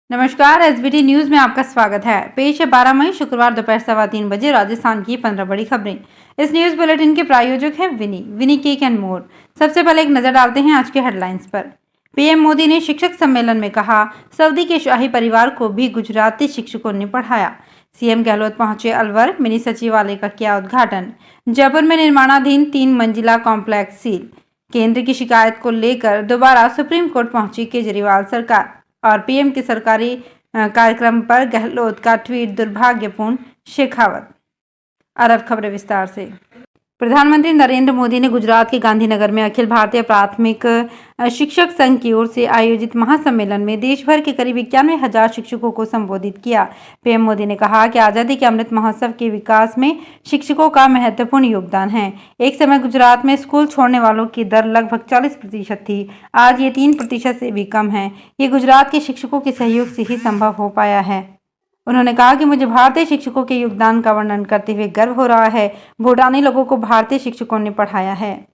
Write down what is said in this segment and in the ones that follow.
नमस्कार, SBT news में आपका स्वागत है। पेश है 12 मई शुक्रवार दोपहर 3:15 राजस्थान की 15 बड़ी खबरें। इस न्यूज बुलेटिन के प्रायोजक हैं विनी केक एंड मोर। सबसे पहले एक नजर डालते हैं आज के हेडलाइंस पर। पीएम मोदी ने शिक्षक सम्मेलन में कहा, सऊदी के शाही परिवार को भी गुजराती शिक्षकों ने पढ़ाया। सीएम गहलोत पहुंचे अलवर, मिनी सचिवालय का किया उद्घाटन। जयपुर में निर्माणाधीन 3 मंजिला कॉम्प्लेक्स सील। केंद्र की शिकायत को लेकर दोबारा सुप्रीम कोर्ट पहुंची केजरीवाल सरकार। और पीएम के सरकारी कार्यक्रम पर गहलोत का ट्वीट दुर्भाग्यपूर्ण, शेखावत। अब खबरें विस्तार से। प्रधानमंत्री नरेंद्र मोदी ने गुजरात के गांधीनगर में अखिल भारतीय प्राथमिक शिक्षक संघ की ओर से आयोजित महासम्मेलन में देश भर के करीब 91,000 शिक्षकों को संबोधित किया। पीएम मोदी ने कहा कि आजादी के अमृत महोत्सव के विकास में शिक्षकों का महत्वपूर्ण योगदान है। एक समय गुजरात में स्कूल छोड़ने वालों की दर लगभग 40% थी। आज ये 3% से भी कम है। ये गुजरात के शिक्षकों के सहयोग से ही संभव हो पाया है। उन्होंने कहा कि मुझे भारतीय शिक्षकों के योगदान का वर्णन करते हुए गर्व हो रहा है। भूटानी लोगों को भारतीय शिक्षकों ने पढ़ाया है।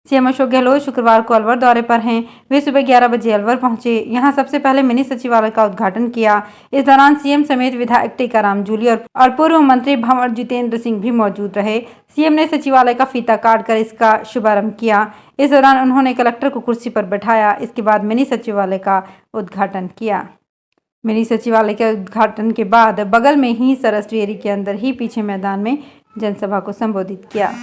सीएम अशोक गहलोत शुक्रवार को अलवर दौरे पर हैं। वे सुबह 11 बजे अलवर पहुंचे। यहां सबसे पहले मिनी सचिवालय का उद्घाटन किया। इस दौरान सीएम समेत विधायक टीकाराम जूली और पूर्व मंत्री भंवर जितेंद्र सिंह भी मौजूद रहे। सीएम ने सचिवालय का फीता काटकर इसका शुभारंभ किया। इस दौरान उन्होंने कलेक्टर को कुर्सी पर बैठाया। इसके बाद मिनी सचिवालय का उद्घाटन किया। मिनी सचिवालय के उद्घाटन के बाद बगल में ही सरस डेयरी के अंदर ही पीछे मैदान में जनसभा को संबोधित किया।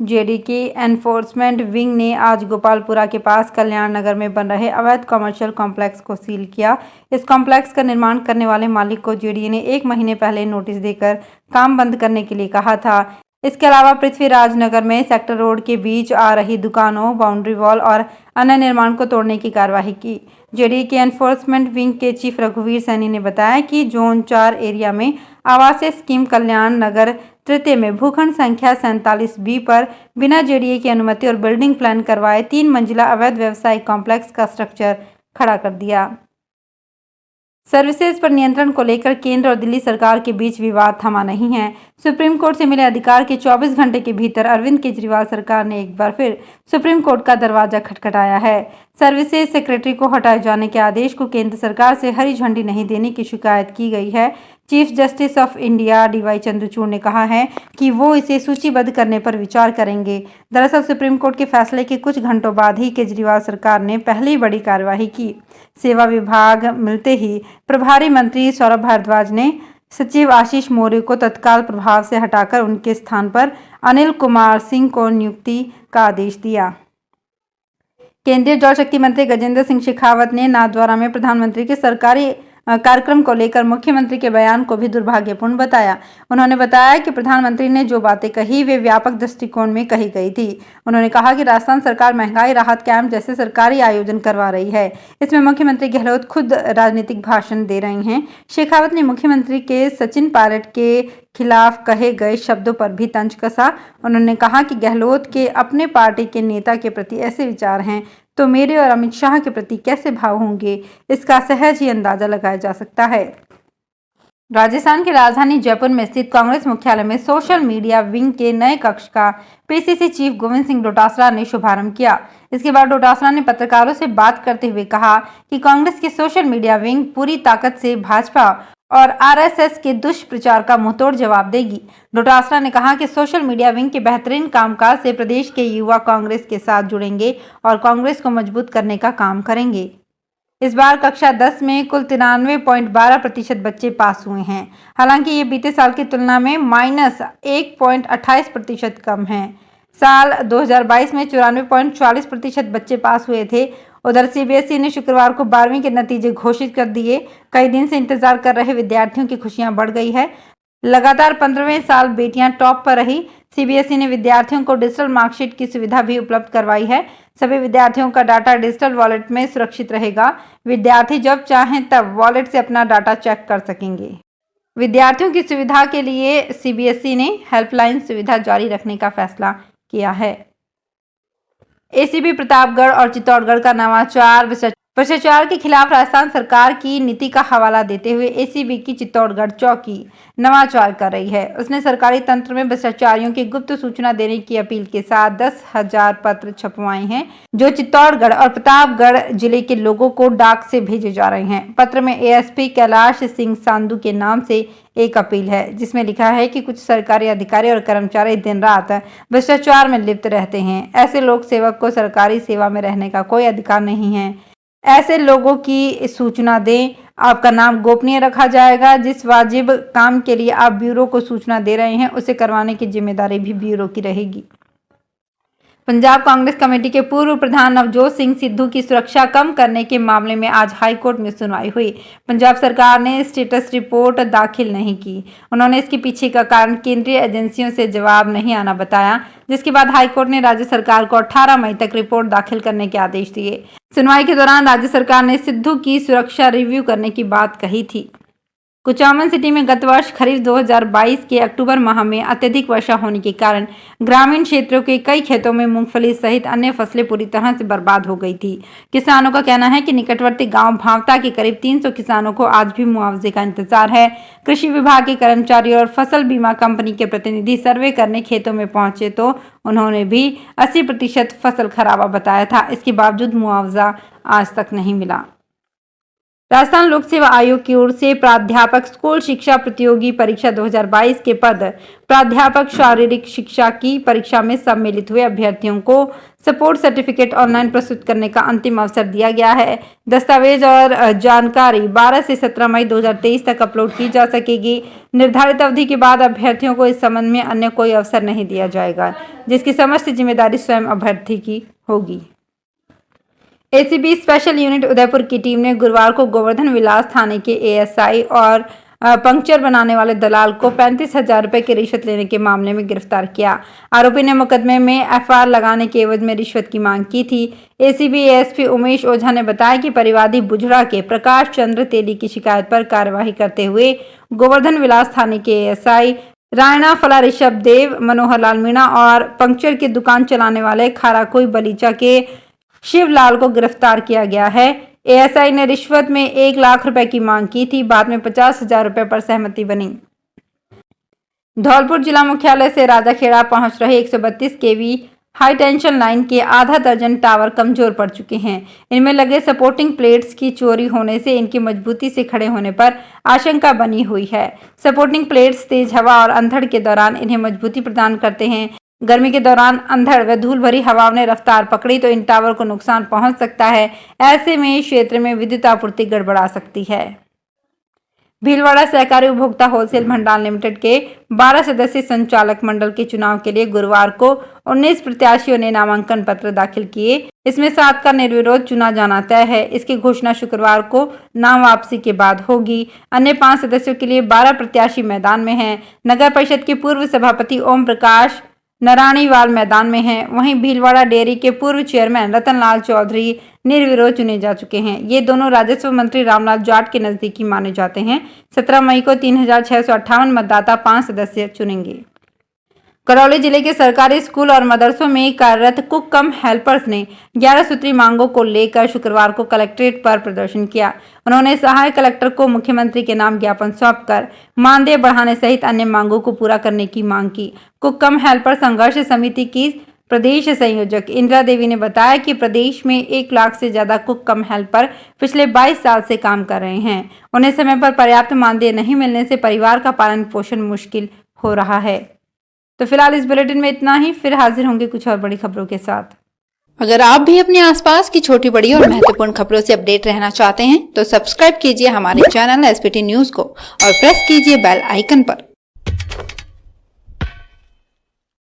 जेडी के एनफोर्समेंट विंग ने आज गोपालपुरा के पास कल्याण नगर में बन रहे अवैध कमर्शियल कॉम्प्लेक्स को सील किया। इस कॉम्प्लेक्स का निर्माण करने वाले मालिक को जेडी ने 1 महीने पहले नोटिस देकर काम बंद करने के लिए कहा था। इसके अलावा पृथ्वीराज नगर में सेक्टर रोड के बीच आ रही दुकानों, बाउंड्री वॉल और अन्य निर्माण को तोड़ने की कार्यवाही की। जेडी के एनफोर्समेंट विंग के चीफ रघुवीर सैनी ने बताया कि जोन 4 एरिया में आवासीय स्कीम कल्याण नगर तृतीय में भूखंड संख्या 47B पर बिना जेडीए की अनुमति और बिल्डिंग प्लान करवाए 3 मंजिला अवैध व्यवसायिक कॉम्प्लेक्स का स्ट्रक्चर खड़ा कर दिया। सर्विसेज पर नियंत्रण को लेकर केंद्र और दिल्ली सरकार के बीच विवाद थमा नहीं है। सुप्रीम कोर्ट से मिले अधिकार के 24 घंटे के भीतर अरविंद केजरीवाल सरकार ने एक बार फिर सुप्रीम कोर्ट का दरवाजा खटखटाया है। सर्विसेज सेक्रेटरी को हटाए जाने के आदेश को केंद्र सरकार से हरी झंडी नहीं देने की शिकायत की गई है। Chief justice of India DY Chandrachud ने कहा है कि वो इसे सूचीबद्ध करने पर विचार करेंगे। दरअसल सुप्रीम कोर्ट के फैसले के कुछ घंटों बाद ही केजरीवाल सरकार ने पहली बड़ी कार्यवाही की। सेवा विभाग मिलते ही प्रभारी मंत्री सौरभ भारद्वाज ने सचिव आशीष मौर्य को तत्काल प्रभाव से हटाकर उनके स्थान पर अनिल कुमार सिंह को नियुक्ति का आदेश दिया। केंद्रीय जल शक्ति मंत्री गजेंद्र सिंह शेखावत ने नाथद्वारा में प्रधानमंत्री के सरकारी कार्यक्रम को लेकर मुख्यमंत्री के बयान को भी दुर्भाग्यपूर्ण बताया। उन्होंने बताया कि प्रधानमंत्री ने जो बातें कही वे व्यापक दृष्टिकोण में कही गई थी। उन्होंने कहा कि राजस्थान सरकार महंगाई राहत कैंप जैसे सरकारी आयोजन करवा रही है। इसमें मुख्यमंत्री गहलोत खुद राजनीतिक भाषण दे रहे हैं। शेखावत ने मुख्यमंत्री के सचिन पायलट के खिलाफ कहे गए शब्दों पर भी तंज कसा। उन्होंने कहा कि गहलोत के अपने पार्टी के नेता के प्रति ऐसे विचार हैं तो मेरे और अमित शाह के प्रति कैसे भाव होंगे, इसका सहज ही अंदाजा लगाया जा सकता है। राजस्थान की राजधानी जयपुर में स्थित कांग्रेस मुख्यालय में सोशल मीडिया विंग के नए कक्ष का पीसीसी चीफ गोविंद सिंह डोटासरा ने शुभारंभ किया। इसके बाद डोटासरा ने पत्रकारों से बात करते हुए कहा कि कांग्रेस के सोशल मीडिया विंग पूरी ताकत से भाजपा और आरएसएस के दुष्प्रचार का मुंहतोड़ जवाब देगी। डोटासरा ने कहा कि सोशल मीडिया विंग के बेहतरीन कामकाज से प्रदेश के युवा कांग्रेस के साथ जुड़ेंगे और कांग्रेस को मजबूत करने का काम करेंगे। इस बार कक्षा 10 में कुल 93.12% बच्चे पास हुए हैं। हालांकि ये बीते साल की तुलना में -1.28% कम है। साल 2022 में 94.40% बच्चे पास हुए थे। उधर सीबीएसई ने शुक्रवार को 12वीं के नतीजे घोषित कर दिए। कई दिन से इंतजार कर रहे विद्यार्थियों की खुशियां बढ़ गई है। लगातार 15वें साल बेटियां टॉप पर रही। सीबीएसई ने विद्यार्थियों को डिजिटल मार्कशीट की सुविधा भी उपलब्ध करवाई है। सभी विद्यार्थियों का डाटा डिजिटल वॉलेट में सुरक्षित रहेगा। विद्यार्थी जब चाहें तब वॉलेट से अपना डाटा चेक कर सकेंगे। विद्यार्थियों की सुविधा के लिए सीबीएसई ने हेल्पलाइन सुविधा जारी रखने का फैसला किया है। एसीबी प्रतापगढ़ और चित्तौड़गढ़ का नवाचार भ्रष्टाचार के खिलाफ राजस्थान सरकार की नीति का हवाला देते हुए एसीबी की चित्तौड़गढ़ चौकी नवाचार कर रही है। उसने सरकारी तंत्र में भ्रष्टाचारियों की गुप्त सूचना देने की अपील के साथ 10,000 पत्र छपवाए हैं, जो चित्तौड़गढ़ और प्रतापगढ़ जिले के लोगों को डाक से भेजे जा रहे हैं। पत्र में एएसपी कैलाश सिंह सांधू के नाम से एक अपील है, जिसमें लिखा है कि कुछ सरकारी अधिकारी और कर्मचारी दिन रात भ्रष्टाचार में लिप्त रहते हैं। ऐसे लोक सेवक को सरकारी सेवा में रहने का कोई अधिकार नहीं है। ऐसे लोगों की सूचना दें, आपका नाम गोपनीय रखा जाएगा। जिस वाजिब काम के लिए आप ब्यूरो को सूचना दे रहे हैं, उसे करवाने की जिम्मेदारी भी ब्यूरो की रहेगी। पंजाब कांग्रेस कमेटी के पूर्व प्रधान नवजोत सिंह सिद्धू की सुरक्षा कम करने के मामले में आज हाईकोर्ट में सुनवाई हुई। पंजाब सरकार ने स्टेटस रिपोर्ट दाखिल नहीं की। उन्होंने इसके पीछे का कारण केंद्रीय एजेंसियों से जवाब नहीं आना बताया, जिसके बाद हाईकोर्ट ने राज्य सरकार को 18 मई तक रिपोर्ट दाखिल करने के आदेश दिए। सुनवाई के दौरान राज्य सरकार ने सिद्धू की सुरक्षा रिव्यू करने की बात कही थी। कुचामन सिटी में गत वर्ष खरीफ 2022 के अक्टूबर माह में अत्यधिक वर्षा होने के कारण ग्रामीण क्षेत्रों के कई खेतों में मूंगफली सहित अन्य फसलें पूरी तरह से बर्बाद हो गई थी। किसानों का कहना है कि निकटवर्ती गांव भावता के करीब 300 किसानों को आज भी मुआवजे का इंतजार है। कृषि विभाग के कर्मचारी और फसल बीमा कंपनी के प्रतिनिधि सर्वे करने खेतों में पहुंचे तो उन्होंने भी 80% फसल खराबा बताया था। इसके बावजूद मुआवजा आज तक नहीं मिला। राजस्थान लोक सेवा आयोग की ओर से प्राध्यापक स्कूल शिक्षा प्रतियोगी परीक्षा 2022 के पद प्राध्यापक शारीरिक शिक्षा की परीक्षा में सम्मिलित हुए अभ्यर्थियों को सपोर्ट सर्टिफिकेट ऑनलाइन प्रस्तुत करने का अंतिम अवसर दिया गया है। दस्तावेज और जानकारी 12 से 17 मई 2023 तक अपलोड की जा सकेगी। निर्धारित अवधि के बाद अभ्यर्थियों को इस संबंध में अन्य कोई अवसर नहीं दिया जाएगा, जिसकी समस्त जिम्मेदारी स्वयं अभ्यर्थी की होगी। एसीबी स्पेशल यूनिट उदयपुर की टीम ने गुरुवार को गोवर्धन विलास थाने के एएसआई और पंक्चर बनाने वाले दलाल को 35,000 रुपए की रिश्वत लेने के मामले में गिरफ्तार किया। आरोपी ने मुकदमे में एफआईआर लगाने के एवज में रिश्वत की मांग की थी। एसीबी एएसपी उमेश ओझा ने बताया कि परिवादी बुजड़ा के प्रकाश चंद्र तेली की शिकायत पर कार्यवाही करते हुए गोवर्धन विलास थाने के एएसआई रायना फला ऋषभ देव, मनोहर लाल मीणा और पंक्चर की दुकान चलाने वाले खाराकोई बलीचा के शिवलाल को गिरफ्तार किया गया है। एएसआई ने रिश्वत में 1 लाख रुपए की मांग की थी। बाद में 50,000 रुपए पर सहमति बनी। धौलपुर जिला मुख्यालय से राजाखेड़ा पहुंच रहे 132 केवी हाई टेंशन लाइन के आधा दर्जन टावर कमजोर पड़ चुके हैं। इनमें लगे सपोर्टिंग प्लेट्स की चोरी होने से इनकी मजबूती से खड़े होने पर आशंका बनी हुई है। सपोर्टिंग प्लेट्स तेज हवा और अंधड़ के दौरान इन्हें मजबूती प्रदान करते हैं। गर्मी के दौरान अंधड़ व धूल भरी हवाओं ने रफ्तार पकड़ी तो इन टावर को नुकसान पहुंच सकता है। ऐसे में क्षेत्र में विद्युत आपूर्ति गड़बड़ा सकती है। भीलवाड़ा सहकारी उपभोक्ता होलसेल भंडार लिमिटेड के 12 सदस्यीय संचालक मंडल के चुनाव के लिए गुरुवार को 19 प्रत्याशियों ने नामांकन पत्र दाखिल किए। इसमें 7 का निर्विरोध चुना जाना तय है। इसकी घोषणा शुक्रवार को नाम वापसी के बाद होगी। अन्य 5 सदस्यों के लिए 12 प्रत्याशी मैदान में हैं। नगर परिषद के पूर्व सभापति ओम प्रकाश नारायणीवाल मैदान में हैं। वहीं भीलवाड़ा डेयरी के पूर्व चेयरमैन रतनलाल चौधरी निर्विरोध चुने जा चुके हैं। ये दोनों राजस्व मंत्री रामलाल जाट के नजदीकी माने जाते हैं। 17 मई को 3,658 मतदाता 5 सदस्य चुनेंगे। करौली जिले के सरकारी स्कूल और मदरसों में कार्यरत कुक कम हेल्पर्स ने 11 सूत्री मांगों को लेकर शुक्रवार को कलेक्ट्रेट पर प्रदर्शन किया। उन्होंने सहायक कलेक्टर को मुख्यमंत्री के नाम ज्ञापन सौंपकर मानदेय बढ़ाने सहित अन्य मांगों को पूरा करने की मांग की। कुक कम हेल्पर संघर्ष समिति की प्रदेश संयोजक इंदिरा देवी ने बताया कि प्रदेश में 1 लाख से ज्यादा कुक कम हेल्पर पिछले 22 साल से काम कर रहे हैं। उन्हें समय पर पर्याप्त मानदेय नहीं मिलने से परिवार का पालन पोषण मुश्किल हो रहा है। तो फिलहाल इस बुलेटिन में इतना ही। फिर हाजिर होंगे कुछ और बड़ी खबरों के साथ। अगर आप भी अपने आसपास की छोटी बड़ी और महत्वपूर्ण खबरों से अपडेट रहना चाहते हैं तो सब्सक्राइब कीजिए हमारे चैनल एसपीटी न्यूज को और प्रेस कीजिए बेल आइकन पर।